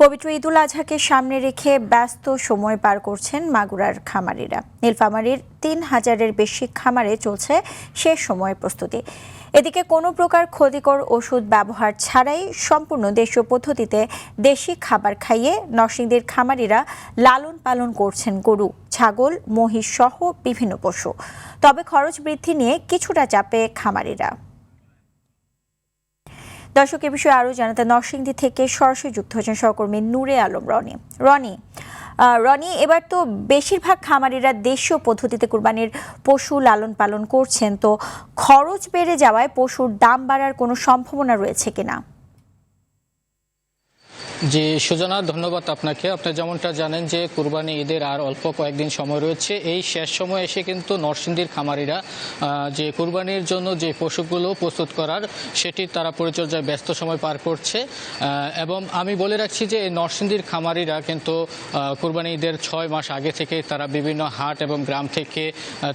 পবিত্র ঈদুল আজহাকে সামনে রেখে ব্যস্ত সময় পার করছেন মাগুরার খামারিরা। নীলফামারীর ৩,০০০-এর বেশি খামারে চলছে শেষ সময়ের প্রস্তুতি। এদিকে কোনো প্রকার ক্ষতিকর ওষুধ ব্যবহার ছাড়াই সম্পূর্ণ দেশীয় পদ্ধতিতে দেশি খাবার খাইয়ে নরসিংদীর খামারিরা লালন পালন করছেন গরু, ছাগল, মহিষ সহ বিভিন্ন পশু। তবে খরচ বৃদ্ধি নিয়ে কিছুটা চাপে খামারিরা। দর্শক, এ বিষয়ে আরও জানাতে নরসিংদী থেকে সরাসরি যুক্ত হয়েছেন সহকর্মী নূরে আলম রনি। এবার তো বেশিরভাগ খামারিরা দেশীয় পদ্ধতিতে কুরবানির পশু লালন পালন করছেন, তো খরচ বেড়ে যাওয়ায় পশুর দাম বাড়ার কোনো সম্ভাবনা রয়েছে কিনা? জি সুজনা, ধন্যবাদ আপনাকে। আপনি যেমনটা জানেন যে কুরবানি ঈদের আর অল্প কয়েকদিন সময় রয়েছে। এই শেষ সময় এসে কিন্তু নরসিংদীর খামারিরা যে কুরবানির জন্য যে পশুগুলো প্রস্তুত করার সেটি তারা পরিচর্যায় ব্যস্ত সময় পার করছে। এবং আমি বলে রাখছি যে এই নরসিংদীর খামারিরা কিন্তু কুরবানি ঈদের 6 মাস আগে থেকে তারা বিভিন্ন হাট এবং গ্রাম থেকে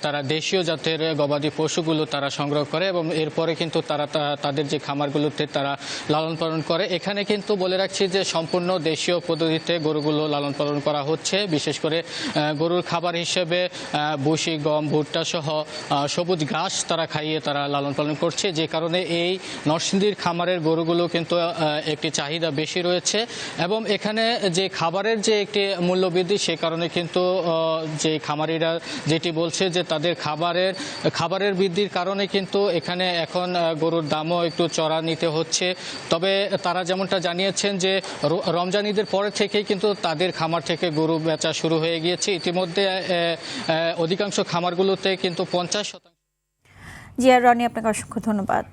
তারা দেশীয় জাতের গবাদি পশুগুলো তারা সংগ্রহ করে এবং এরপরে কিন্তু তারা তাদের যে খামারগুলোতে তারা লালন পালন করে। এখানে কিন্তু বলে রাখছি যে সম্পূর্ণ দেশীয় পদ্ধতিতে গরুগুলো লালন পালন করা হচ্ছে। বিশেষ করে গরুর খাবার হিসেবে ভুসি, গম, ভুট্টা সহ সবুজ ঘাস তারা খাইয়ে তারা লালন পালন করছে, যে কারণে এই নরসিংদীর খামারের গরুগুলো কিন্তু একটি চাহিদা বেশি রয়েছে। এবং এখানে যে খাবারের যে একটি মূল্যবৃদ্ধি, সে কারণে কিন্তু যে খামারিরা যেটি বলছে যে তাদের খাবারের বৃদ্ধির কারণে কিন্তু এখানে এখন গরুর দামও একটু চড়া নিতে হচ্ছে। তবে তারা যেমনটা জানিয়েছেন যে রমজান ঈদের পরে থেকেই কিন্তু তাদের খামার থেকে গরু বেচা শুরু হয়ে গিয়েছে। ইতিমধ্যে অধিকাংশ খামারগুলোতে কিন্তু 50%। জি আর রনি, আপনাকে অসংখ্য ধন্যবাদ।